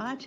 8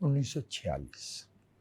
1946।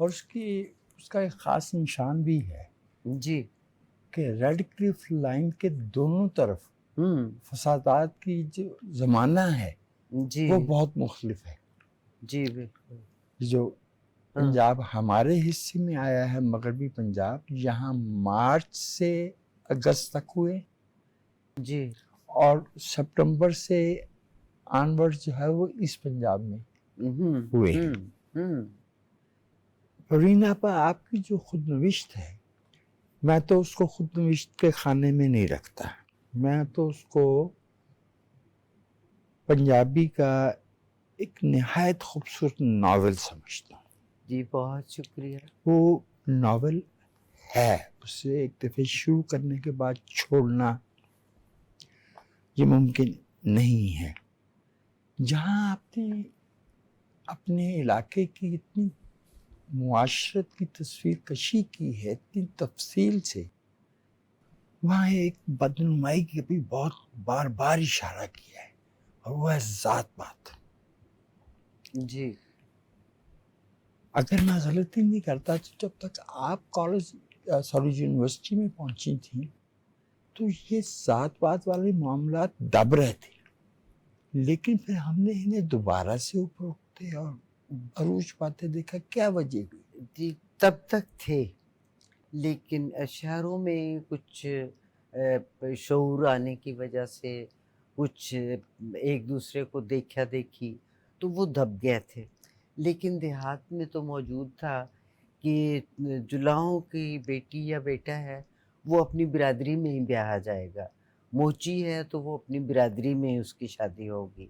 اور اس کا ایک خاص نشان بھی ہے جی کہ ریڈ کلف لائن کے دونوں طرف فسادات کی جو زمانہ ہے جی وہ بہت مختلف ہے. جی بالکل. جو پنجاب ہمارے حصے میں آیا ہے، مغربی پنجاب، یہاں مارچ سے اگست تک ہوئے جی اور سپٹمبر سے آنورڈ جو ہے وہ اس پنجاب میں ہوئے. پروین آپا، آپ کی جو خود نوشت ہے، میں تو اس کو خود نوشت کے خانے میں نہیں رکھتا. میں تو اس کو پنجابی کا ایک نہایت خوبصورت ناول سمجھتا ہوں. جی بہت شکریہ. وہ ناول ہے، اسے ایک دفعہ شروع کرنے کے بعد چھوڑنا یہ ممکن نہیں ہے. جہاں آپ نے اپنے علاقے کی اتنی معاشرت کی تصویر کشی کی ہے اتنی تفصیل سے، وہاں ایک بدنمائی کی بھی بہت بار بار اشارہ کیا ہے، اور وہ ہے ذات پات. جی اگر میں غلطی نہیں کرتا تو جب تک آپ یونیورسٹی میں پہنچی تھیں تو یہ ذات پات والے معاملات دب رہے تھے، لیکن پھر ہم نے انہیں دوبارہ سے اوپر اٹھتے اور عروج پاتے دیکھا. کیا وجہ ہوئی؟ جی تب تک تھے، لیکن شہروں میں کچھ شعور آنے کی وجہ سے، کچھ ایک دوسرے کو دیکھا دیکھی تو وہ دب گئے تھے. لیکن دیہات میں تو موجود تھا کہ جلاؤں کی بیٹی یا بیٹا ہے وہ اپنی برادری میں ہی بیاہا جائے گا، موچی ہے تو وہ اپنی برادری میں ہی اس کی شادی ہوگی.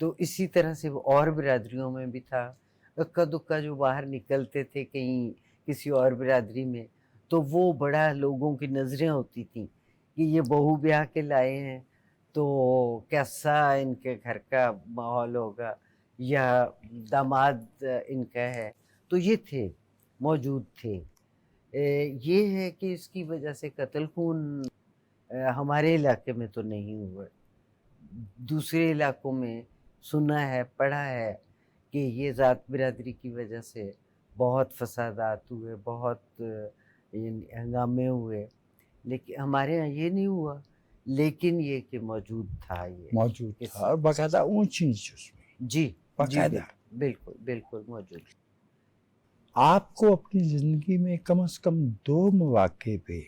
تو اسی طرح سے وہ اور برادریوں میں بھی تھا. اکا دکا جو باہر نکلتے تھے کہیں کسی اور برادری میں، تو وہ بڑا لوگوں کی نظریں ہوتی تھیں کہ یہ بہو بیاہ کے لائے ہیں تو کیسا ان کے گھر کا ماحول ہوگا، یا داماد ان کا ہے. تو یہ تھے، موجود تھے. یہ ہے کہ اس کی وجہ سے قتل خون ہمارے علاقے میں تو نہیں ہوا. دوسرے علاقوں میں سنا ہے، پڑھا ہے کہ یہ ذات برادری کی وجہ سے بہت فسادات ہوئے، بہت ہنگامے ہوئے. لیکن ہمارے ہاں یہ نہیں ہوا، لیکن یہ کہ موجود تھا. یہ موجود تھا اور باقاعدہ اونچ نیچ اس میں جی باقاعدہ. بالکل بالکل موجود. آپ کو اپنی زندگی میں کم از کم 2 مواقع پہ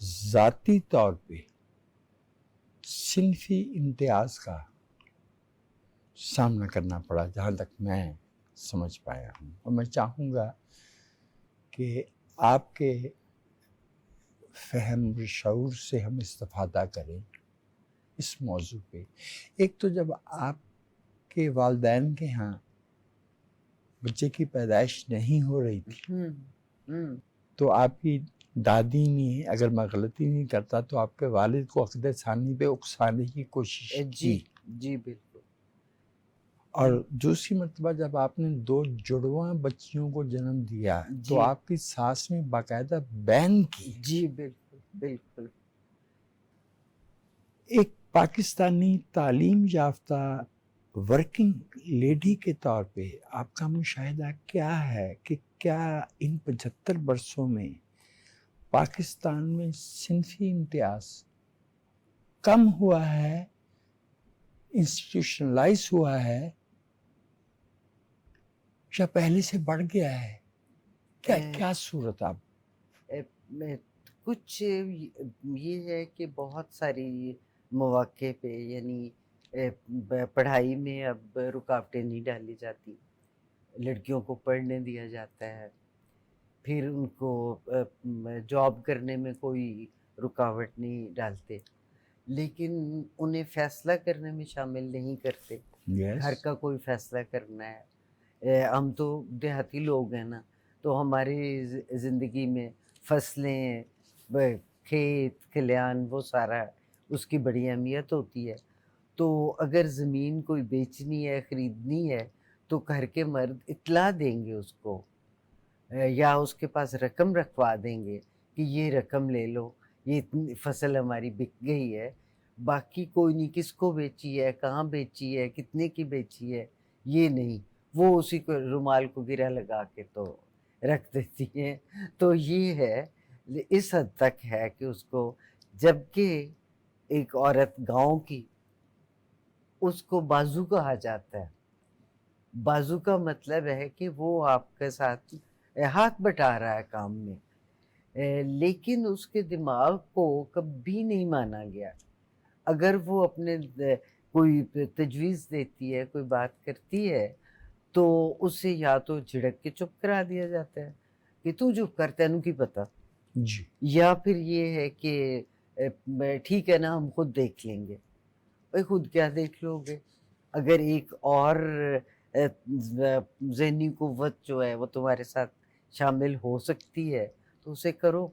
ذاتی طور پہ صنفی امتیاز کا سامنا کرنا پڑا، جہاں تک میں سمجھ پایا ہوں. اور میں چاہوں گا کہ آپ کے فہم و شعور سے ہم استفادہ کریں اس موضوع پہ. ایک تو جب آپ کے والدین کے ہاں بچے کی پیدائش نہیں ہو رہی تھی تو آپ کی دادی نے، اگر میں غلطی نہیں کرتا تو آپ کے والد کو عقد ثانی پہ اکسانے کی کوشش کی. جی بالکل. اور دوسری مرتبہ جب آپ نے 2 جڑواں بچیوں کو جنم دیا تو آپ کی ساس نے باقاعدہ بین کی. جی بالکل بالکل. ایک پاکستانی تعلیم یافتہ ورکنگ لیڈی کے طور پہ آپ کا مشاہدہ کیا ہے کہ کیا ان 75 برسوں میں پاکستان میں صنفی امتیاز کم ہوا ہے، انسٹیٹیوشنلائز ہوا ہے، یا پہلے سے بڑھ گیا ہے؟ کیا صورت آپ؟ کچھ یہ ہے کہ بہت ساری مواقع پہ یعنی پڑھائی میں اب رکاوٹیں نہیں ڈالی جاتی، لڑکیوں کو پڑھنے دیا جاتا ہے، پھر ان کو جاب کرنے میں کوئی رکاوٹ نہیں ڈالتے، لیکن انہیں فیصلہ کرنے میں شامل نہیں کرتے. گھر کا کوئی فیصلہ کرنا ہے. ہم تو دیہاتی لوگ ہیں نا، تو ہماری زندگی میں فصلیں، کھیت کھلیان، وہ سارا اس کی بڑی اہمیت ہوتی ہے. تو اگر زمین کوئی بیچنی ہے، خریدنی ہے، تو گھر کے مرد اطلاع دیں گے اس کو، یا اس کے پاس رقم رکھوا دیں گے کہ یہ رقم لے لو، یہ اتنی فصل ہماری بک گئی ہے. باقی کوئی نہیں، کس کو بیچی ہے، کہاں بیچی ہے، کتنے کی بیچی ہے، یہ نہیں. وہ اسی کو رومال کو گرہ لگا کے تو رکھ دیتی ہیں. تو یہ ہے اس حد تک ہے کہ اس کو, جبکہ ایک عورت گاؤں کی, اس کو بازو کہا جاتا ہے. بازو کا مطلب ہے کہ وہ آپ کے ساتھ ہاتھ بٹا رہا ہے کام میں, لیکن اس کے دماغ کو کبھی نہیں مانا گیا. اگر وہ اپنے کوئی تجویز دیتی ہے, کوئی بات کرتی ہے, تو اسے یا تو جھڑک کے چپ کرا دیا جاتا ہے کہ تو چپ کر, تینوں کی پتہ, جی یا پھر یہ ہے کہ ٹھیک ہے نا ہم خود دیکھ لیں گے. بھائی خود کیا دیکھ لو گے؟ اگر ایک اور ذہنی قوت جو ہے وہ تمہارے ساتھ شامل ہو سکتی ہے تو اسے کرو.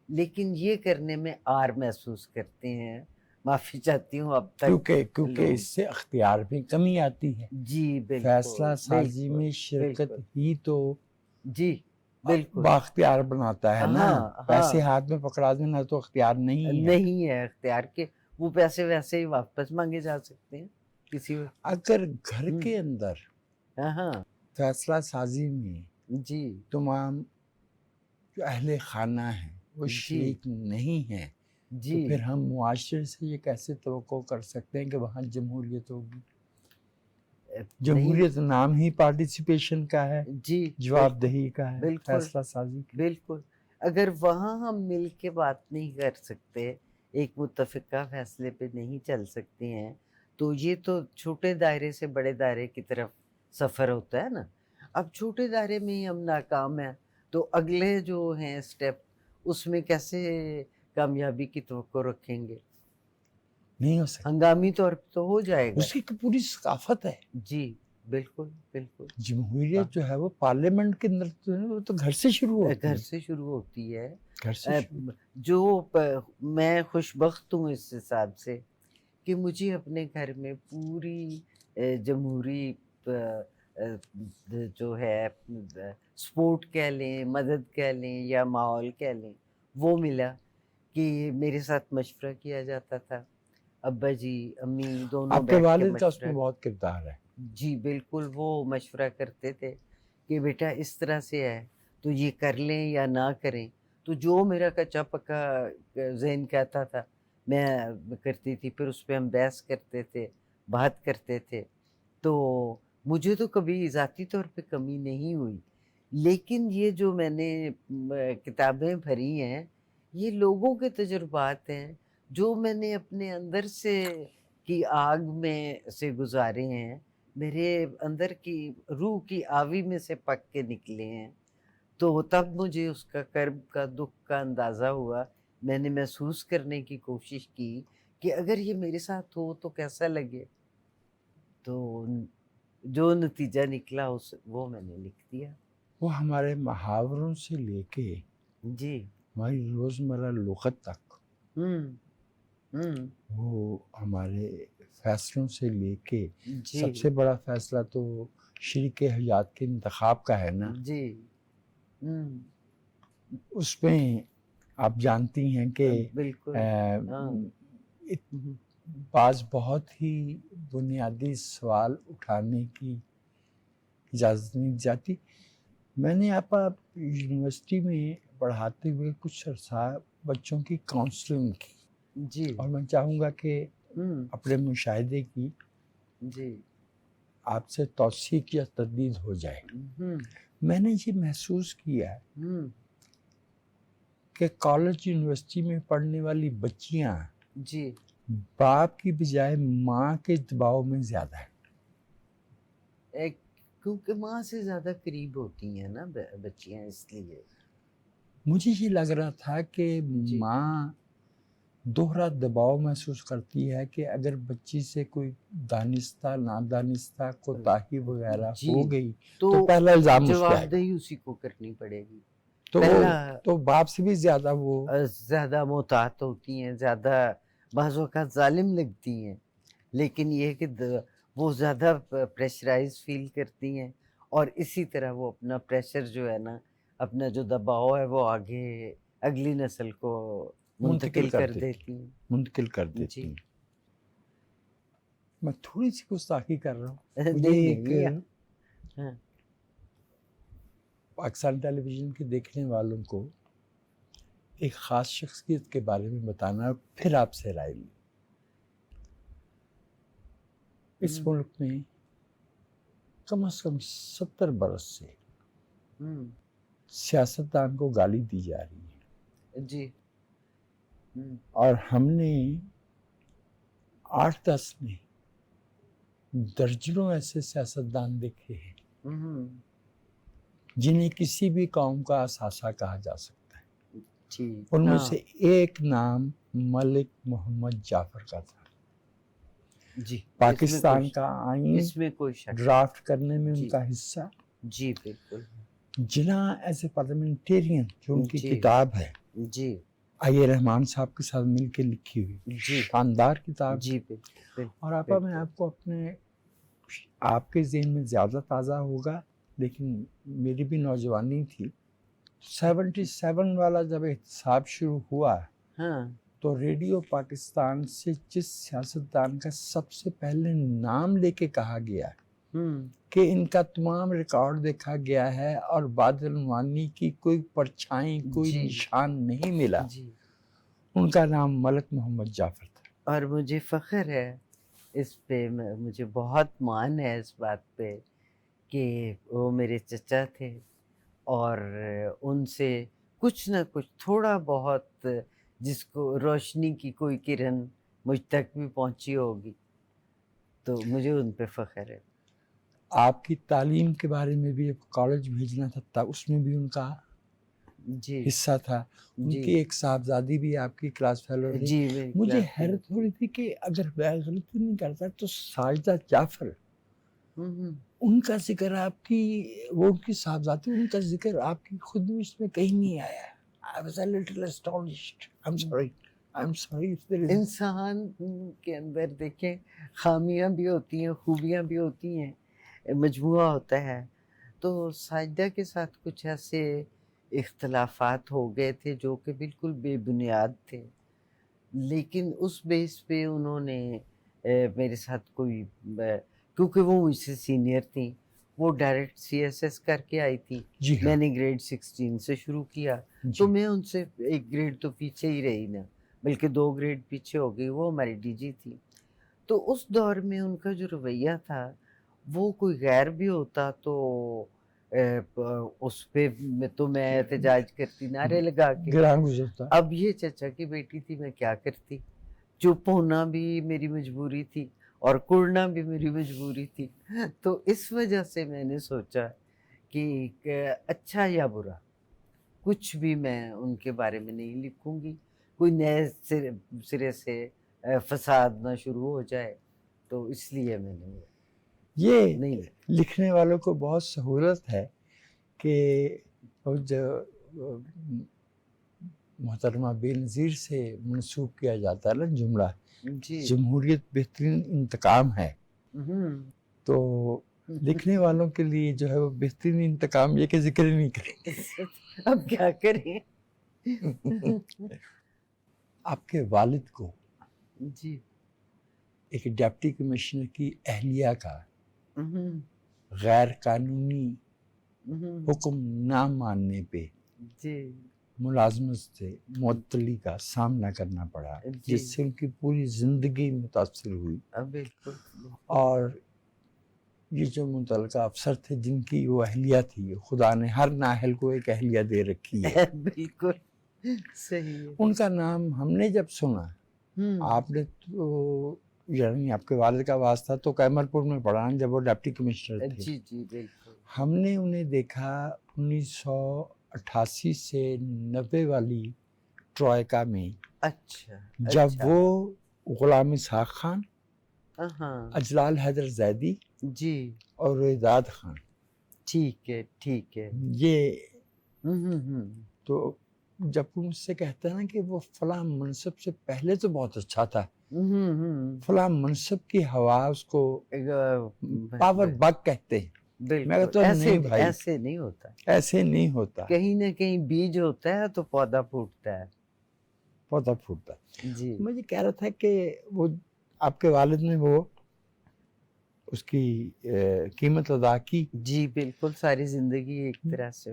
لیکن یہ کرنے میں آر محسوس کرتے ہیں. معافی چاہتی ہوں اب تک کیونکہ لوگ. اس سے اختیار میں کمی آتی ہے. جی بالکل, فیصلہ سازی بالکل, میں شرکت بالکل. ہی تو جی بالکل. بااختیار بناتا ہے نا. ہاں پیسے ہاں, ہاتھ میں پکڑا دینا تو اختیار نہیں ہے. نہیں ہے اختیار کے, وہ پیسے ویسے ہی واپس مانگے جا سکتے ہیں کسی وقت. اگر گھر کے اندر ہاں فیصلہ سازی میں جی تمام جو اہل خانہ ہیں وہ جی شریک نہیں ہیں تو جی پھر ہم معاشرے سے یہ کیسے توقع کر سکتے ہیں کہ وہاں جمہوریت ہوگی؟ نہیں. جمہوریت نام ہی پارٹیسپیشن کا ہے, جی جواب دہی کا ہے, بالکل فیصلہ سازی کا. بالکل. اگر وہاں ہم مل کے بات نہیں کر سکتے, ایک متفقہ فیصلے پہ نہیں چل سکتے ہیں, تو یہ تو چھوٹے دائرے سے بڑے دائرے کی طرف سفر ہوتا ہے نا. اب چھوٹے دائرے میں ہی ہم ناکام ہیں تو اگلے جو ہیں اسٹیپ, اس میں کیسے کامیابی کی توقع رکھیں گے؟ نہیں ہو سکتا. ہنگامی طور پہ تو ہو جائے گا. اس کی پوری ثقافت ہے. جی بالکل بالکل. جمہوریت جو ہے وہ پارلیمنٹ کے اندر جو ہے وہ تو گھر سے شروع ہوتی گھر ہے. سے شروع ہوتی ہے. گھر سے شروع. جو میں خوش بخت ہوں اس حساب سے کہ مجھے اپنے گھر میں پوری جمہوری جو ہے سپورٹ کہہ لیں, مدد کہہ لیں یا ماحول کہہ لیں, وہ ملا کہ میرے ساتھ مشورہ کیا جاتا تھا. ابا جی امی دونوں آپ کے بیٹھ کے والد کا اس مشورہ. میں بہت کردار ہے. جی بالکل, وہ مشورہ کرتے تھے کہ بیٹا اس طرح سے ہے تو یہ کر لیں یا نہ کریں. تو جو میرا کچا پکا ذہن کہتا تھا میں کرتی تھی, پھر اس پہ ہم بحث کرتے تھے, بات کرتے تھے. تو مجھے تو کبھی ذاتی طور پہ کمی نہیں ہوئی. لیکن یہ جو میں نے کتابیں پڑھی ہیں, یہ لوگوں کے تجربات ہیں جو میں نے اپنے اندر سے کی آگ میں سے گزارے ہیں, میرے اندر کی روح کی آوی میں سے پک کے نکلے ہیں. تو تب مجھے اس کا کرب کا دکھ کا اندازہ ہوا. میں نے محسوس کرنے کی کوشش کی کہ اگر یہ میرے ساتھ ہو تو کیسا لگے. تو جو نتیجہ نکلا وہ میں نے لکھ دیا. وہ ہمارے محاوروں سے لے کے جی ہماری روزمرہ لغت تک, ہوں وہ ہمارے فیصلوں سے لے کے جی سب سے بڑا فیصلہ تو شریک حیات کے انتخاب کا ہے نا. جی اس میں آپ جانتی ہیں کہ بالکل. ہاں بعض بہت ہی بنیادی سوال اٹھانے کی اجازت نہیں جاتی. میں نے یونیورسٹی میں پڑھاتے ہوئے کچھ عرصہ بچوں کی کاؤنسلنگ کی, جی اور میں چاہوں گا کہ اپنے مشاہدے کی جی آپ سے توثیق یا تردید ہو جائے. میں نے یہ محسوس کیا ہے کہ کالج یونیورسٹی میں پڑھنے والی بچیاں جی باپ کی بجائے ماں کے دباؤ میں زیادہ ہے. کیونکہ ماں سے زیادہ قریب ہوتی ہیں نا بچیاں, اس لیے مجھے یہ لگ رہا تھا کہ جی ماں دوہرا دباؤ محسوس کرتی ہے کہ اگر بچی سے کوئی دانستہ نادانستہ کوتاہی وغیرہ جی ہو گئی تو تو پہلا الزام اس پہ جواب آئے گا. دہی اسی کو کرنی پڑے گی. تو باپ سے بھی زیادہ وہ زیادہ محتاط ہوتی ہیں, زیادہ بعض اوقات ظالم لگتی ہیں. لیکن یہ کہ وہ زیادہ پریشرائز فیل کرتی ہیں, اور اسی طرح وہ اپنا پریشر جو ہے نا, اپنا جو دباؤ ہے وہ آگے اگلی نسل کو منتقل کر دیتی ہیں. منتقل کر دیتی جی ہیں. میں تھوڑی سی گستاخی کر رہا ہوں. مجھے نہیں ایک نہیں. ہاں پاکستان ٹیلی ویژن کے دیکھنے والوں کو ایک خاص شخصیت کے بارے میں بتانا اور پھر آپ سے رائے لی. اس ملک میں کم از کم 70 برس سے سیاستدان کو گالی دی جا رہی ہے جی. اور ہم نے 8-10 میں درجنوں ایسے سیاستدان دیکھے ہیں جنہیں کسی بھی قوم کا اثاثہ کہا جا سکتا ہے. ان میں سے ایک نام ملک محمد جعفر کا تھا. جی. پاکستان کا آئین اس میں کوئی شک ڈرافٹ کرنے میں ان کا حصہ. جی بالکل. جناح ایز اے پارلیمنٹیرین جو ان کی جی. کتاب ہے جی. آئی رحمان صاحب کے ساتھ مل کے لکھی ہوئی جی. شاندار کتاب. جی بالکل. اور آپا میں آپ کو اپنے آپ کے ذہن میں زیادہ تازہ ہوگا لیکن میری بھی نوجوانی تھی. 77 والا جب احتساب شروع ہوا ہاں تو ریڈیو پاکستان سے جس سیاستدان کا سب سے پہلے نام لے کے کہا گیا کہ ان کا تمام ریکارڈ دیکھا گیا ہے اور بادل وانی کی کوئی پرچھائی کوئی جی. نشان نہیں ملا، جی. ان کا نام ملک محمد جعفر تھا. اور مجھے فخر ہے اس پہ، مجھے بہت مان ہے اس بات پہ کہ وہ میرے چچا تھے اور ان سے کچھ نہ کچھ تھوڑا بہت جس کو روشنی کی کوئی کرن مجھ تک بھی پہنچی ہوگی، تو مجھے ان پہ فخر ہے. آپ کی تعلیم کے بارے میں بھی کالج بھیجنا تھا، اس میں بھی ان کا جی حصہ تھا. ان جی کی ایک صاحبزادی بھی آپ کی کلاس فیلو رہی. جی میری مجھے کلاس حیرت ہو رہی تھی کہ اگر میں غلطی نہیں کرتا تو ساجدہ جعفر ان کا ذکر آپ کی وہ ان کی صاحبزادی ان کا ذکر آپ کی خود اس میں کہیں نہیں آیا. I was a little astonished. I'm sorry. if there is... انسان کے اندر دیکھیں خامیاں بھی ہوتی ہیں، خوبیاں بھی ہوتی ہیں، مجموعہ ہوتا ہے. تو ساجدہ کے ساتھ کچھ ایسے اختلافات ہو گئے تھے جو کہ بالکل بے بنیاد تھے، لیکن اس بیس پہ انہوں نے میرے ساتھ کوئی، کیونکہ وہ مجھ سے سینئر تھیں، وہ ڈائریکٹ CSS کر کے آئی تھی. جی ہاں. میں نے گریڈ 16 سے شروع کیا تو میں ان سے ایک گریڈ تو پیچھے ہی رہی نا، بلکہ 2 گریڈ پیچھے ہو گئی. وہ ہماری DG تھی. تو اس دور میں ان کا جو رویہ تھا، وہ کوئی غیر بھی ہوتا تو اس پہ تو میں احتجاج کرتی، نعرے لگا کے. گراں گزرتا. اب یہ چچا کی بیٹی تھی، میں کیا کرتی؟ چپ ہونا بھی میری مجبوری تھی اور کڑنا بھی میری مجبوری تھی. تو اس وجہ سے میں نے سوچا کہ اچھا یا برا کچھ بھی میں ان کے بارے میں نہیں لکھوں گی، کوئی نئے سرے سے فساد نہ شروع ہو جائے. تو اس لیے میں نے یہ نہیں. لکھنے والوں کو بہت سہولت ہے کہ جو محترمہ بے نظیر سے منسوب کیا جاتا ہے نا جملہ، جی جمہوریت بہترین انتقام ہے، تو لکھنے والوں کے لیے جو ہے وہ بہترین انتقام یہ کہ ذکر ہی نہیں کریں گے. اب کیا کریں. آپ کے والد کو جی ایک ڈپٹی کمشنر کی اہلیہ کا غیر قانونی حکم نہ ماننے پہ جی ملازمت سے معطلی کا سامنا کرنا پڑا، جس سے ان کی پوری زندگی متاثر ہوئی. بالکل. اور یہ جو متعلقہ افسر تھے جن کی وہ اہلیہ تھی، خدا نے ہر نااہل کو ایک اہلیہ دے رکھی ہے. بالکل صحیح. ان کا نام ہم نے جب سنا، آپ نے تو یعنی آپ کے والد کا واسطہ تو کیمر پور میں پڑھا جب وہ ڈپٹی کمشنر تھے. جی جی بالکل. ہم نے انہیں دیکھا 1988 سے 90 والی ٹرائیکا میں. اچھا. جب وہ غلام اسحاق خان، اجلال حیدر زیدی جی اور رویداد خان، ٹھیک ہے ٹھیک ہے، یہ تو جب وہ مجھ سے کہتا ہے نا کہ وہ فلاں منصب سے پہلے تو بہت اچھا تھا، فلاں منصب کی ہوا اس کو پاور بگ کہتے ہیں. میں کہتا ہوں نہیں بھائی، ایسے نہیں ہوتا، ایسے نہیں ہوتا. کہیں نہ کہیں بیج ہوتا ہے تو پودا پھوٹتا ہے. پودا پھوٹتا. جی مجھے کہہ رہا تھا کہ وہ آپ کے والد نے وہ اس کی قیمت ادا کی. جی بالکل، ساری زندگی ایک طرح سے.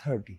30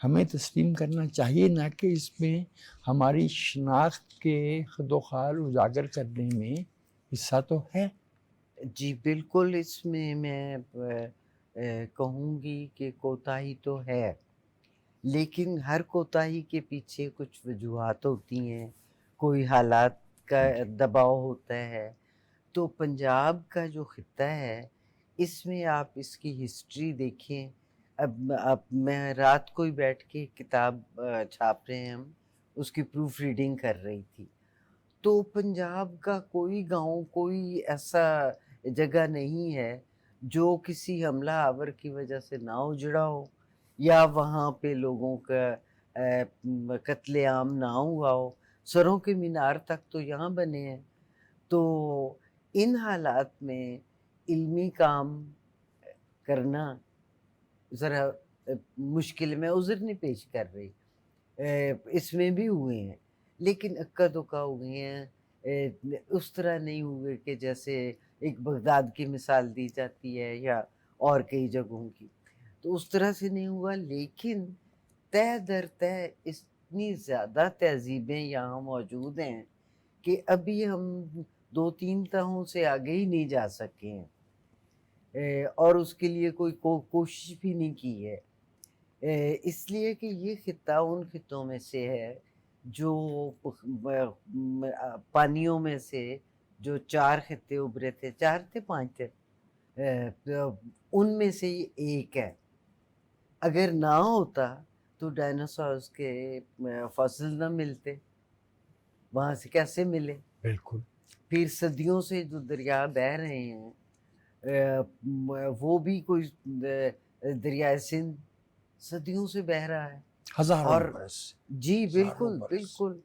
ہمیں تسلیم کرنا چاہیے، نہ کہ اس میں ہماری شناخت کے خد و خال اجاگر کرنے میں حصہ تو ہے۔ جی بالکل، اس میں کہوں گی کہ کوتاہی تو ہے، لیکن ہر کوتاہی کے پیچھے کچھ وجوہات ہوتی ہیں، کوئی حالات کا دباؤ ہوتا ہے۔ تو پنجاب کا جو خطہ ہے، اس میں آپ اس کی ہسٹری دیکھیں۔ اب میں رات کو ہی بیٹھ کے کتاب چھاپ رہے ہیں ہم، اس کی پروف ریڈنگ کر رہی تھی، تو پنجاب کا کوئی گاؤں، کوئی ایسا جگہ نہیں ہے جو کسی حملہ آور کی وجہ سے نہ اجڑا ہو، یا وہاں پہ لوگوں کا قتل عام نہ ہوا ہو۔ سروں کے مینار تک تو یہاں بنے ہیں۔ تو ان حالات میں علمی کام کرنا ذرا مشکل، میں عذر نہیں پیش کر رہی، اس میں بھی ہوئے ہیں، لیکن اکا دکا ہوئے ہیں، اس طرح نہیں ہوئے کہ جیسے ایک بغداد کی مثال دی جاتی ہے یا اور کئی جگہوں کی، تو اس طرح سے نہیں ہوا۔ لیکن تہ در تہ اتنی زیادہ تہذیبیں یہاں موجود ہیں کہ ابھی ہم 2-3 تہوں سے آگے ہی نہیں جا سکے ہیں، اور اس کے لیے کوئی کوشش بھی نہیں کی ہے، اس لیے کہ یہ خطہ ان خطوں میں سے ہے جو پانیوں میں سے جو 4 خطے ابھرے تھے، 4 تھے 5 تھے، ان میں سے یہ ایک ہے۔ اگر نہ ہوتا تو ڈائناسورس کے فاسل نہ ملتے، وہاں سے کیسے ملے؟ بالکل۔ پھر صدیوں سے جو دریا بہہ رہے ہیں، وہ بھی کوئی دریائے سندھ صدیوں سے بہہ رہا ہے، ہزاروں اور برس۔ جی ہزاروں بالکل برس۔ بالکل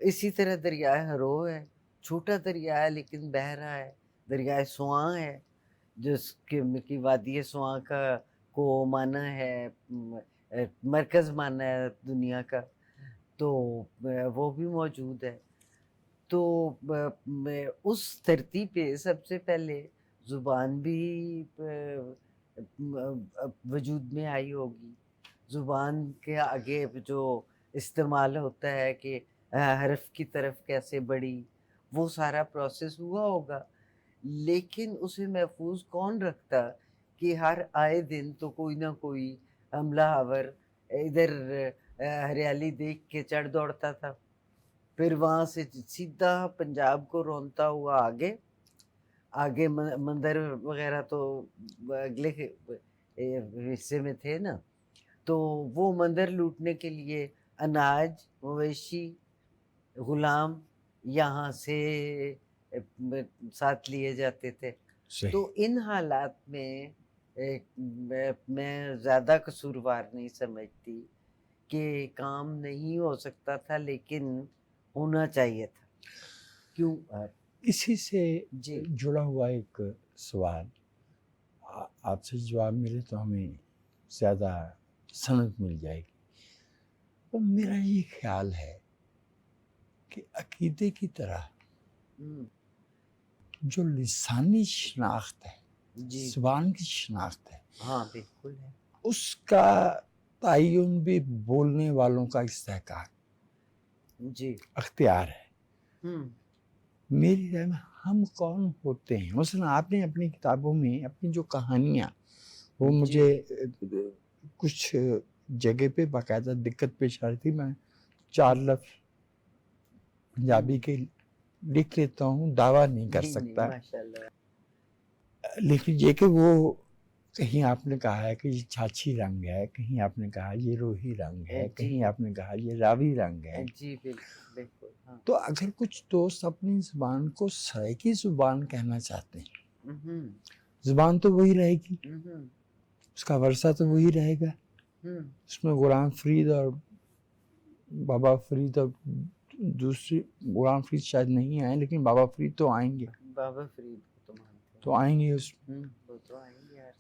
اسی طرح دریائے ہرو ہے، چھوٹا دریا ہے لیکن بہہ رہا ہے۔ دریائے سواں ہے، جس کی وادی سواں کا کو مانا ہے، مرکز مانا ہے دنیا کا، تو وہ بھی موجود ہے۔ تو اس دھرتی پہ سب سے پہلے زبان بھی وجود میں آئی ہوگی۔ زبان کے آگے جو استعمال ہوتا ہے کہ حرف کی طرف کیسے بڑھی، وہ سارا پروسیس ہوا ہوگا، لیکن اسے محفوظ کون رکھتا کہ ہر آئے دن تو کوئی نہ کوئی حملہ آور ادھر ہریالی دیکھ کے چڑھ دوڑتا تھا، پھر وہاں سے سیدھا پنجاب کو رونتا ہوا آگے مندر وغیرہ تو اگلے حصے میں تھے نا، تو وہ مندر لوٹنے کے لیے اناج، مویشی، غلام یہاں سے ساتھ لیے جاتے تھے۔ صحیح۔ تو ان حالات میں میں زیادہ قصوروار نہیں سمجھتی کہ کام نہیں ہو سکتا تھا، لیکن ہونا چاہیے تھا۔ کیوں؟ اسی سے جی جڑا ہوا ایک سوال، آپ سے جواب ملے تو ہمیں زیادہ سند مل جائے گی۔ اور میرا یہ خیال ہے کہ عقیدے کی طرح جو لسانی شناخت ہے، جی زبان کی شناخت ہے، ہاں بالکل ہے۔ اس کا تعین بھی بولنے والوں کا استحقاق، جی اختیار ہے۔ میری رائے میں ہم کون ہوتے ہیں؟ مثلا آپ نے اپنی کتابوں میں اپنی جو کہانیاں، وہ مجھے کچھ جگہ پہ باقاعدہ دقت پیش آ رہی تھی، میں 4 لفظ پنجابی کے لکھ لیتا ہوں، دعویٰ نہیں کر سکتا، لیکن یہ کہ وہ کہیں آپ نے کہا ہے کہ یہ چھاچھی رنگ ہے، کہیں آپ نے کہا یہ روہی رنگ ہے، کہیں آپ نے کہا یہ راوی رنگ ہے۔ جی بالکل بالکل ہاں۔ تو اگر کچھ دوست اپنی زبان کو سرائیکی زبان کہنا چاہتے ہیں، زبان تو وہی رہے گی، اس کا ورثہ تو وہی رہے گا، اس میں غلام فرید اور بابا فرید اور دوسری غلام فرید شاید نہیں آئے، لیکن بابا فرید تو آئیں گے، بابا فرید کو تو مانتے ہیں، تو آئیں گے اس میں۔ وہ تو آئیں گے یار۔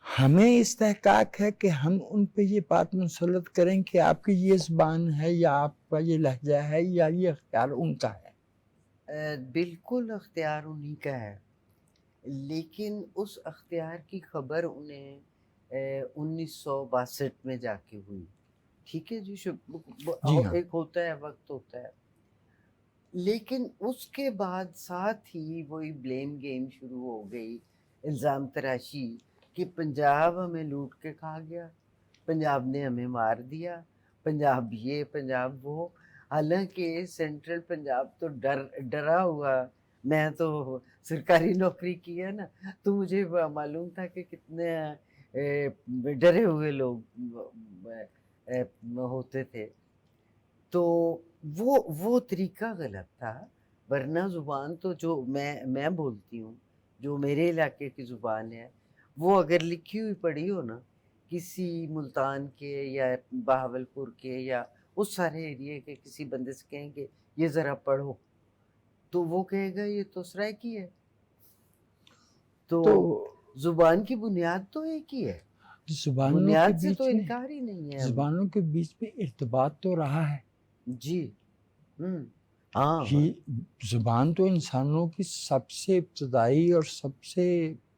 ہمیں استحقاق ہے کہ ہم ان پہ یہ بات مسلط کریں کہ آپ کی یہ زبان ہے یا آپ کا یہ لہجہ ہے یا یہ اختیار ان کا ہے۔ بالکل اختیار انہی کا ہے، لیکن اس اختیار کی خبر انہیں 1962 میں جا کے ہوئی. ٹھیک ہے جی، جی ہاں. ایک ہوتا ہے وقت ہوتا ہے. لیکن اس کے بعد ساتھ ہی وہی بلیم گیم شروع ہو گئی، الزام تراشی کہ پنجاب ہمیں لوٹ کے کھا گیا، پنجاب نے ہمیں مار دیا، پنجاب یہ پنجاب وہ. حالانکہ سینٹرل پنجاب تو ڈرا ہوا. میں تو سرکاری نوکری کی ہے نا، تو مجھے معلوم تھا کہ کتنے ڈرے ہوئے لوگ ہوتے تھے. تو وہ طریقہ غلط تھا. ورنہ زبان تو جو میں بولتی ہوں، جو میرے علاقے کی زبان ہے، وہ اگر لکھی ہوئی پڑھی ہو نا کسی ملتان کے یا بہاولپور کے یا اس سارے ایریے کے کسی بندے سے کہیں کہ یہ ذرا پڑھو، تو وہ کہے گا یہ تو سرائکی ہے. تو زبان کی بنیاد تو ایک ہی ہے، بنیاد سے تو انکار ہی نہیں ہے. زبانوں کے بیچ میں ارتباط تو رہا ہے. جی ہاں، یہ زبان تو انسانوں کی سب سے ابتدائی اور سب سے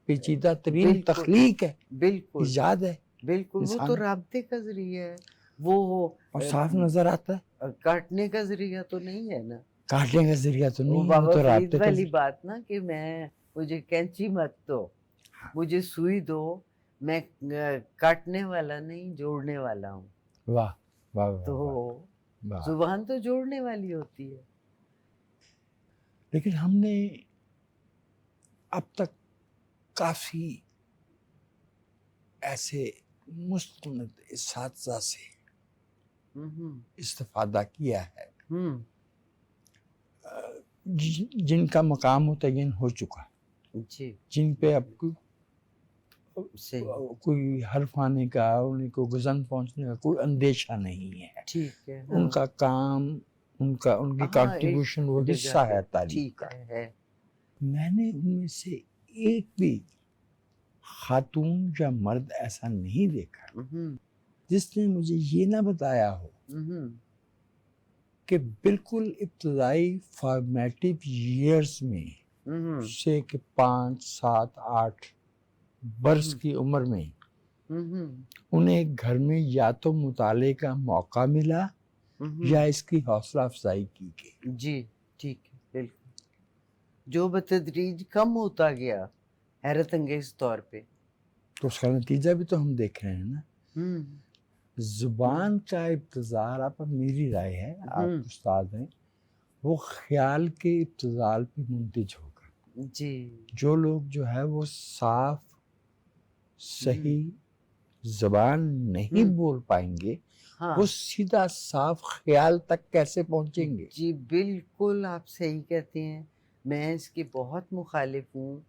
پیچیدہ ترین تخلیق ہے، بالکل ایجاد ہے. بالکل، وہ تو رابطے کا ذریعہ ہے، وہ اور صاف نظر آتا ہے. کاٹنے کا ذریعہ تو نہیں ہے نا. کاٹنے کا ذریعہ تو نہیں ہے، بابا تو فرید رابطے کا والی بات نا کہ مجھے کینچی مت دو، مجھے سوئی دو، میں کاٹنے والا نہیں جوڑنے والا ہوں. واہ واہ واہ. تو زبان تو جوڑنے والی ہوتی ہے. لیکن ہم نے اب تک کافی ایسے مستند اساتذہ سے استفادہ کیا ہے جن کا مقام متعین ہو چکا، جن پہ اب کوئی حرف آنے کا، انہیں کو گزن پہنچنے کا کوئی اندیشہ نہیں ہے. ٹھیک ہے، ان کا کام، ان کی کنٹریبیوشن وہ حصہ ہے تعلیم کا. میں نے ان میں سے ایک بھی خاتون یا مرد ایسا نہیں دیکھا جس نے مجھے یہ نہ بتایا ہو کہ بالکل ابتدائی فارمیٹیو ایئرز میں سے کہ 5 7 8 برس کی عمر میں انہیں گھر میں یا تو مطالعے کا موقع ملا یا اس کی حوصلہ افزائی کی گئی. جی ٹھیک ہے، بالکل. جو بتدریج کم ہوتا گیا حیرت انگیز طور پہ، تو اس کا نتیجہ بھی تو ہم دیکھ رہے ہیں نا. زبان کا ابتذال، آپ میری رائے ہے، آپ استاد ہیں، وہ خیال کے ابتذال پہ منتج ہوگا. جی، جو لوگ جو ہے وہ صاف صحیح زبان نہیں بول پائیں گے، وہ سیدھا صاف خیال تک کیسے پہنچیں گے؟ جی بالکل، آپ صحیح کہتے ہیں. میں اس کی بہت مخالف ہوں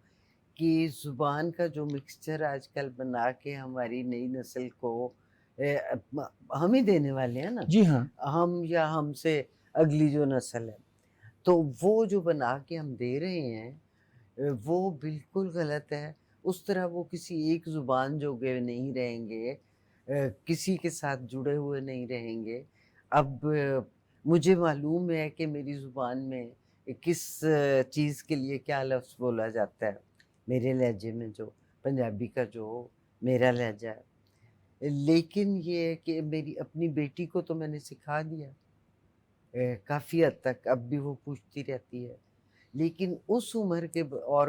کہ زبان کا جو مکسچر آج کل بنا کے ہماری نئی نسل کو ہم ہی دینے والے ہیں نا. جی ہاں، ہم یا ہم سے اگلی جو نسل ہے، تو وہ جو بنا کے ہم دے رہے ہیں وہ بالکل غلط ہے. اس طرح وہ کسی ایک زبان جوگے نہیں رہیں گے، کسی کے ساتھ جڑے ہوئے نہیں رہیں گے. اب مجھے معلوم ہے کہ میری زبان میں کس چیز کے لیے کیا لفظ بولا جاتا ہے، میرے لہجے میں جو پنجابی کا جو میرا لہجہ ہے. لیکن یہ ہے کہ میری اپنی بیٹی کو تو میں نے سکھا دیا کافی حد تک، اب بھی وہ پوچھتی رہتی ہے. لیکن اس عمر کے اور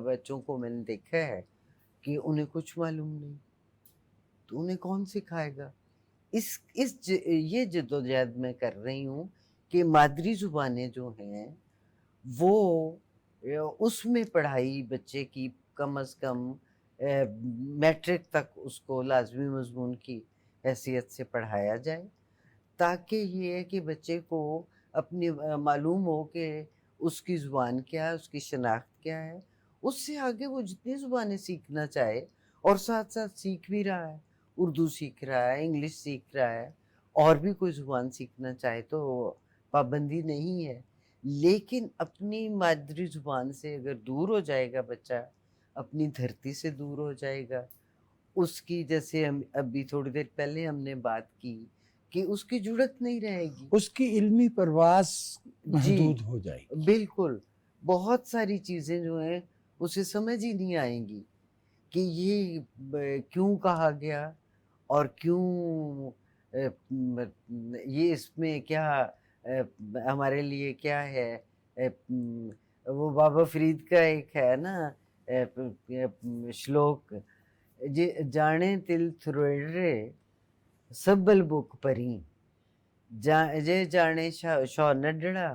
بچوں کو میں نے دیکھا ہے کہ انہیں کچھ معلوم نہیں، تو انہیں کون سکھائے گا. یہ جدوجہد میں کر رہی ہوں کہ مادری زبانیں جو ہیں وہ اس میں پڑھائی بچے کی کم از کم میٹرک تک اس کو لازمی مضمون کی حیثیت سے پڑھایا جائے، تاکہ یہ ہے کہ بچے کو اپنی معلوم ہو کہ اس کی زبان کیا ہے، اس کی شناخت کیا ہے. اس سے آگے وہ جتنی زبانیں سیکھنا چاہے، اور ساتھ ساتھ سیکھ بھی رہا ہے، اردو سیکھ رہا ہے، انگلش سیکھ رہا ہے، اور بھی کوئی زبان سیکھنا چاہے تو پابندی نہیں ہے. لیکن اپنی مادری زبان سے اگر دور ہو جائے گا بچہ، اپنی دھرتی سے دور ہو جائے گا، اس کی جیسے ہم ابھی تھوڑی دیر پہلے ہم نے بات کی کہ اس کی جڑت نہیں رہے گی، اس کی علمی پرواز محدود ہو جائے گی. بالکل، بہت ساری چیزیں جو ہیں اسے سمجھ ہی نہیں آئیں گی. کہ یہ کیوں کہا گیا اور کیوں یہ اس میں کیا ہمارے لیے کیا ہے. وہ بابا فرید کا ایک ہے نا شلوک، جانے تل تھروڑے سبل بک پری جے جانے شو نڈڑا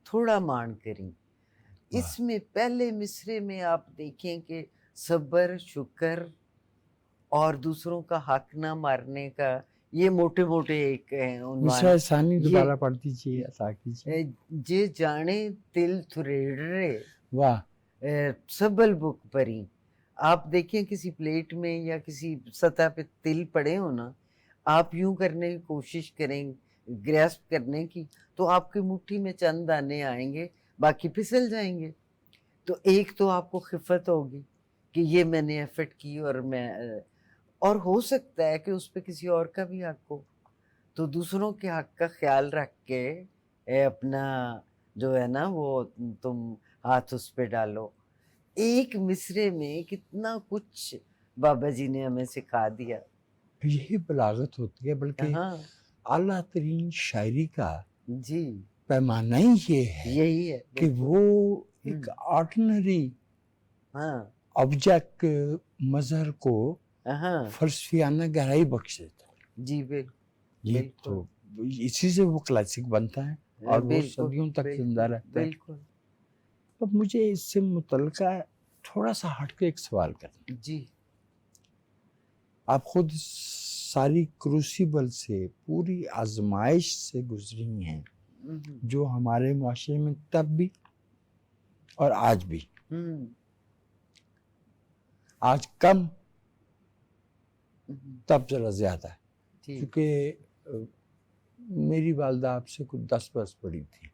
تھوڑا مان کریں. اس میں پہلے مصرے میں آپ دیکھیں کہ صبر، شکر اور دوسروں کا حق نہ مارنے کا یہ موٹے موٹے ایک مصرع ثانی دوبارہ پڑھ دیجیے، عطا کیجیے. جے جانے تل تھریڑے واہ، سبل بک پری. آپ دیکھیں کسی پلیٹ میں یا کسی سطح پہ تل پڑے ہو نا، آپ یوں کرنے کی کوشش کریں گریسپ کرنے کی، تو آپ کی مٹھی میں چند دانے آئیں گے، باقی پھسل جائیں گے. تو ایک تو آپ کو خفت ہوگی کہ یہ میں نے ایفرٹ کی اور ہو سکتا ہے کہ اس پہ کسی اور کا بھی حق ہو، تو دوسروں کے حق کا خیال رکھ کے اپنا جو ہے نا وہ تم ہاتھ اس پہ ڈالو. ایک مصرے میں کتنا کچھ بابا جی نے ہمیں سکھا دیا. یہی بلاغت ہوتی ہے، بلکہ ہاں اعلیٰ ترین شاعری کا جی پیمانہ ہی یہ ہے یہی ہے کہ وہ ایک آرڈنری ہاں آبجیکٹ مظہر کو ہاں فلسفیانہ گہرائی بخش دیتا ہے. جی بالکل یہ تو اسی سے وہ کلاسک بنتا ہے اور وہ بالکل، صدیوں تک زندہ رہتا ہے. بالکل اب مجھے اس سے متعلقہ تھوڑا سا ہٹ کے ایک سوال کرنا. جی. آپ خود ساری کروسیبل سے، پوری آزمائش سے گزری ہیں جو ہمارے معاشرے میں تب بھی اور آج بھی، آج کم تب ذرا زیادہ ہے، کیونکہ میری والدہ آپ سے کچھ 10 برس بڑی تھی،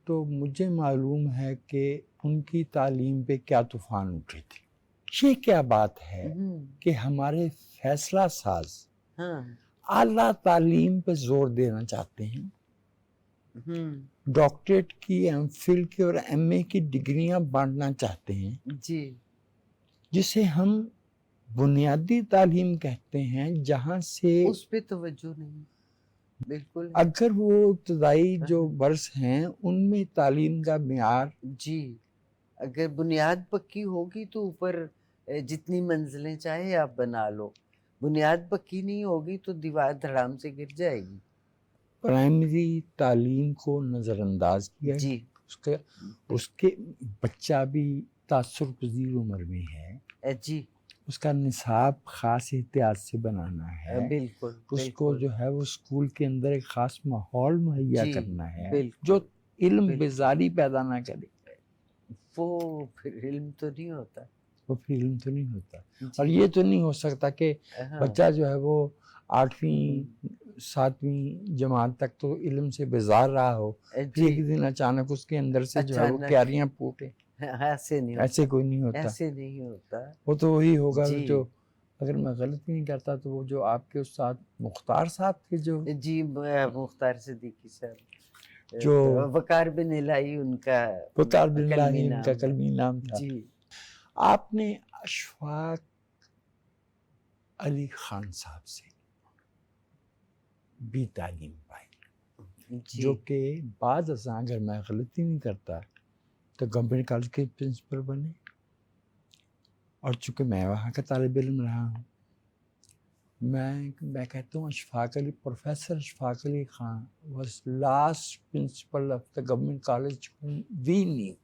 تو مجھے معلوم ہے کہ ان کی تعلیم پہ کیا طوفان اٹھے تھے. یہ کیا بات ہے کہ ہمارے فیصلہ ساز اعلیٰ تعلیم پہ زور دینا چاہتے ہیں، ڈاکٹریٹ کی، ایم فل کی اور ایم اے کی ڈگریاں بانٹنا چاہتے ہیں، جی جسے ہم بنیادی تعلیم کہتے ہیں، جہاں سے اس پہ توجہ نہیں. بالکل. اگر وہ ابتدائی جو برس ہیں ان میں تعلیم کا معیار، جی اگر بنیاد پکی ہوگی تو اوپر جتنی منزلیں چاہے آپ بنا لو، بنیاد پکی نہیں ہوگی تو دیوار دھڑام سے گر جائے گی. پرائمری تعلیم کو نظر انداز کیا جی اس کے بچہ بھی تاثر پذیر عمر میں ہے، جی اس کا نصاب خاص احتیاط سے بنانا ہے، بالکل. اس کو جو ہے وہ اسکول کے اندر ایک خاص ماحول مہیا کرنا ہے بالکل. جو علم بیزاری پیدا نہ کرے. وہ پھر علم تو نہیں ہوتا، وہ پھر علم تو نہیں ہوتا. اور یہ تو نہیں ہو سکتا کہ بچہ جو ہے وہ 8ویں 7ویں جماعت تک تو علم سے بیزار رہا ہو، پھر ایک دن اچانک اس کے اندر سے جو ہے وہ کیاریاں پھوٹے. ایسے نہیں، ایسے کوئی نہیں ہوتا، ایسے نہیں ہوتا. وہ تو وہی ہوگا جو، اگر میں غلط نہیں کرتا تو وہ جو آپ کے استاد مختار صاحب تھے، جو جی مختار صدیقی صاحب، جو وقار بن الہی ان کا، وقار بن الہی ان کا کلمی نام تھا. جی آپ نے اشفاق علی خان صاحب سے بھی تعلیم پائی، جو کہ بعد ازاں اگر میں غلطی نہیں کرتا تو گورنمنٹ کالج کے پرنسپل بنے، اور چونکہ میں وہاں کا طالب علم رہا ہوں، میں کہتا ہوں Ashfaq Ali, professor Ashfaq Ali Khan was last principal of the government college we knew.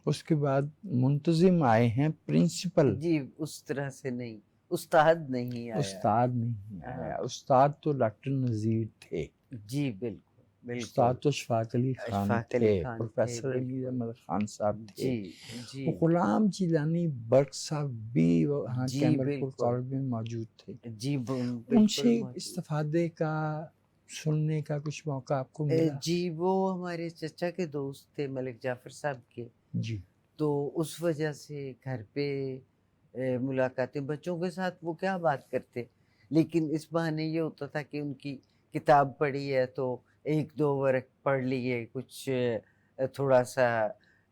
اس کے بعد منتظم آئے ہیں پرنسپل. جی اس طرح سے نہیں، استاد نہیں آیا. استاد نہیں آیا. استاد تو ڈاکٹر نذیر تھے. جی بالکل. استاد تو اشفاق علی خان تھے، پروفیسر علی احمد خان صاحب تھے. غلام جیلانی برق صاحب بھی وہاں کیمبر پور کالج میں موجود تھے. جی ان سے استفادے کا، سننے کا کچھ موقع آپ کو ملا؟ جی وہ ہمارے چچا کے دوست تھے ملک جعفر صاحب کے. جی تو اس وجہ سے گھر پہ ملاقاتیں، بچوں کے ساتھ وہ کیا بات کرتے، لیکن اس بہانے یہ ہوتا تھا کہ ان کی کتاب پڑھی ہے تو 1-2 ورق پڑھ لیے، کچھ تھوڑا سا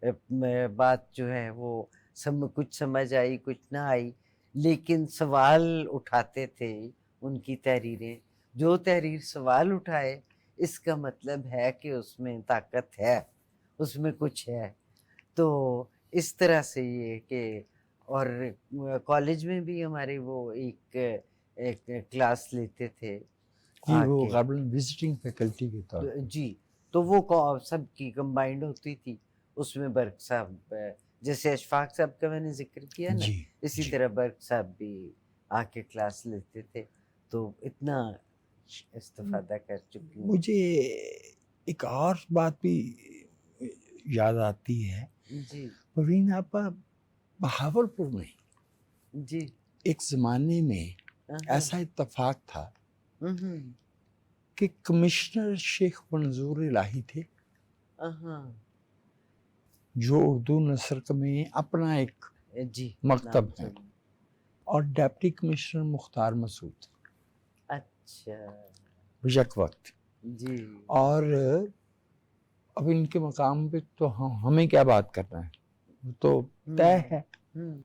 بات جو ہے وہ کچھ سمجھ آئی کچھ نہ آئی، لیکن سوال اٹھاتے تھے ان کی تحریریں. جو تحریر سوال اٹھائے اس کا مطلب ہے کہ اس میں طاقت ہے، اس میں کچھ ہے. تو اس طرح سے یہ کہ اور کالج میں بھی ہمارے وہ ایک کلاس لیتے تھے جی وہ آکے. غالباً وزٹنگ فیکلٹی کے طور پر. جی تو وہ سب کی کمبائنڈ ہوتی تھی. اس میں برق صاحب جیسے اشفاق صاحب کا میں نے ذکر کیا نا، جی اسی جی. طرح برق صاحب بھی آ کے کلاس لیتے تھے. تو اتنا استفادہ کر چکی ہوں. مجھے ایک اور بات بھی یاد آتی ہے جی پروین آپا، بہاولپور میں جی ایک زمانے میں اہاں، ایسا اتفاق تھا اہاں، کہ کمشنر شیخ منظور الہی تھے اہاں، جو اردو نثر میں اپنا ایک جی مکتب نام ہے، سنا. اور ڈپٹی کمشنر مختار مسعود اچھا یک وقت. جی اور اب ان کے مقام پہ تو ہمیں کیا بات کرنا ہے، وہ تو طے ہے. ہوں،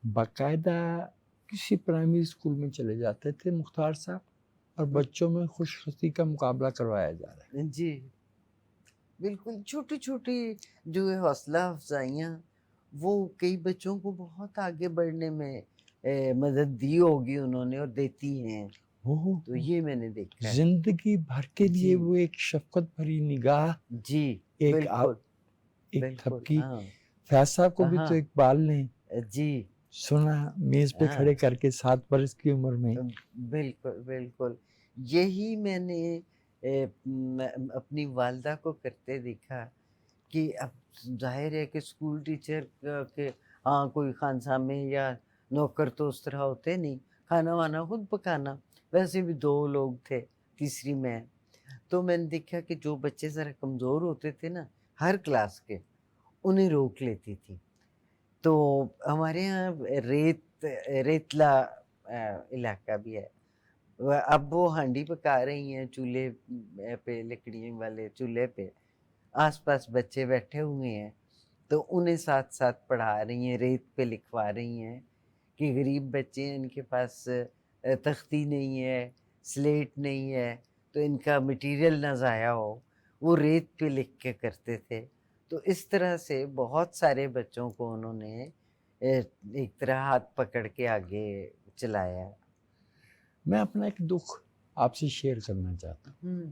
باقاعدہ کسی پرائمری اسکول میں چلے جاتے تھے مختار صاحب، اور بچوں میں خوش خطی کا مقابلہ کروایا جا رہا ہے. جی بالکل. چھوٹی چھوٹی جو ہے حوصلہ افزائیاں وہ کئی بچوں کو بہت آگے بڑھنے میں مدد دی ہوگی انہوں نے اور دیتی ہیں. وہ تو یہ میں نے دیکھا ہے. زندگی بھر کے لیے جی وہ ایک شفقت بھری نگاہ، جی ایک بالکل ایک بالکل. تھپکی. ہاں فیض صاحب کو بھی ہاں تو اقبال نے جی سنا میز پہ ہاں کھڑے کر کے 7 برس کی عمر میں. بالکل بالکل. یہی میں نے اپنی والدہ کو کرتے دیکھا کہ اب ظاہر ہے کہ اسکول ٹیچر کے ہاں کوئی خانسامے یا نوکر تو اس طرح ہوتے نہیں، کھانا وانا خود پکانا. ویسے بھی 2 لوگ تھے، تیسری میں. تو میں نے دیکھا کہ جو بچے ذرا کمزور ہوتے تھے نا ہر کلاس کے، انہیں روک لیتی تھی. تو ہمارے یہاں ریتلا علاقہ بھی ہے. اب وہ ہانڈی پکا رہی ہیں چولہے پہ، لکڑیوں والے چولہے پہ. آس پاس بچے بیٹھے ہوئے ہیں تو انہیں ساتھ ساتھ پڑھا رہی ہیں، ریت پہ لکھوا رہی ہیں کہ غریب بچے ہیں، ان کے پاس تختی نہیں ہے، سلیٹ نہیں ہے، تو ان کا مٹیریل نہ ضائع ہو. وہ ریت پہ لکھ کے کرتے تھے. تو اس طرح سے بہت سارے بچوں کو انہوں نے ایک طرح ہاتھ پکڑ کے آگے چلایا. میں اپنا ایک دکھ آپ سے شیئر کرنا چاہتا ہوں.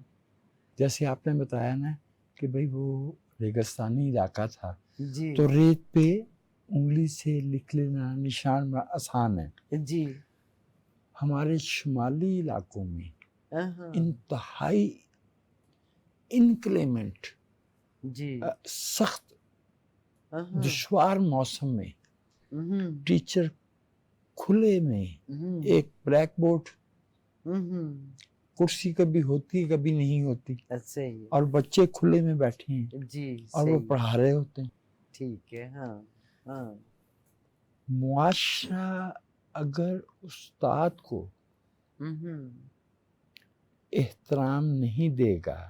جیسے آپ نے بتایا نا کہ بھئی وہ ریگستانی علاقہ تھا، جی تو ریت پہ انگلی سے لکھ لینا نشان آسان ہے. جی ہمارے شمالی علاقوں میں اہاں، انتہائی انکلیمنٹ، جی سخت اہاں، دشوار موسم میں ہوں، ٹیچر کھلے میں ہوں، ایک بلیک بورڈ، ہوں، کرسی کبھی ہوتی کبھی نہیں ہوتی، صحیح. اور بچے کھلے میں بیٹھے ہیں جی اور وہ صحیح. پڑھا رہے ہوتے ہیں. ٹھیک ہے. ہاں ہاں معاشرہ اگر استاد کو ہوں، احترام نہیں دے گا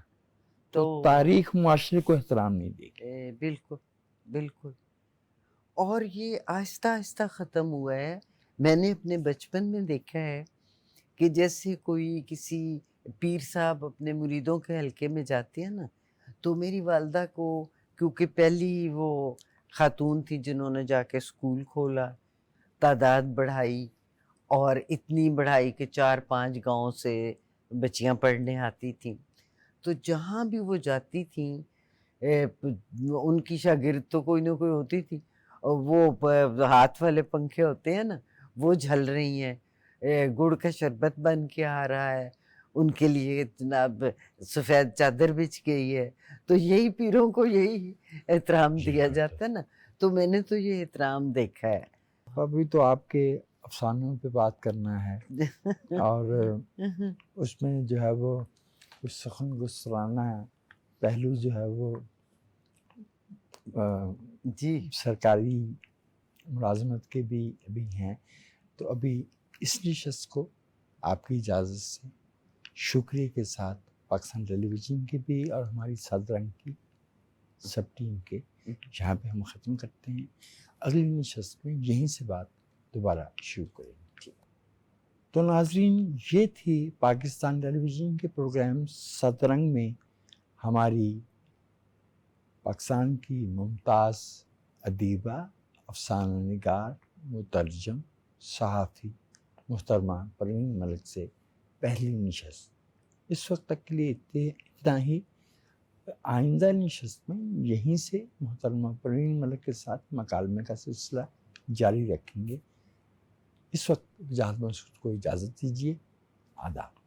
تو تو تاریخ معاشرے کو احترام نہیں دے گی. بالکل بالکل. اور یہ آہستہ آہستہ ختم ہوا ہے. میں نے اپنے بچپن میں دیکھا ہے کہ جیسے کوئی کسی پیر صاحب اپنے مریدوں کے حلقے میں جاتے ہیں نا، تو میری والدہ کو، کیونکہ پہلی وہ خاتون تھی جنہوں نے جا کے اسکول کھولا، تعداد بڑھائی، اور اتنی بڑھائی کہ 4-5 گاؤں سے بچیاں پڑھنے آتی تھیں. تو جہاں بھی وہ جاتی تھیں ان کی شاگرد تو کوئی نہ کوئی ہوتی تھی. وہ ہاتھ والے پنکھے ہوتے ہیں نا وہ جھل رہی ہیں، گڑ کا شربت بن کے آ رہا ہے، ان کے لیے جناب سفید چادر بچھ گئی ہے. تو یہی پیروں کو یہی احترام دیا جاتا ہے نا. تو میں نے تو یہ احترام دیکھا ہے. ابھی تو آپ کے افسانوں پہ بات کرنا ہے، اور اس میں جو ہے وہ کچھ سخن گسرانہ پہلو جو ہے وہ جی سرکاری ملازمت کے بھی ابھی ہیں. تو ابھی اس نشست کو آپ کی اجازت سے شکریہ کے ساتھ پاکستان ٹیلی ویژن کے بھی اور ہماری صدرنگ کی سب ٹیم کے یہاں پہ ہم ختم کرتے ہیں. اگلی نشست میں یہیں سے بات دوبارہ شروع کریں گے. تو ناظرین، یہ تھی پاکستان ٹیلی ویژن کے پروگرام سترنگ میں ہماری پاکستان کی ممتاز ادیبہ، افسانہ نگار، مترجم، صحافی محترمہ پروین ملک سے پہلی نشست. اس وقت تک کے لیے اتنا ہی. آئندہ نشست میں یہیں سے محترمہ پروین ملک کے ساتھ مکالمے کا سلسلہ جاری رکھیں گے. اس وقت جہاں مسعود کو اجازت دیجیے. آداب.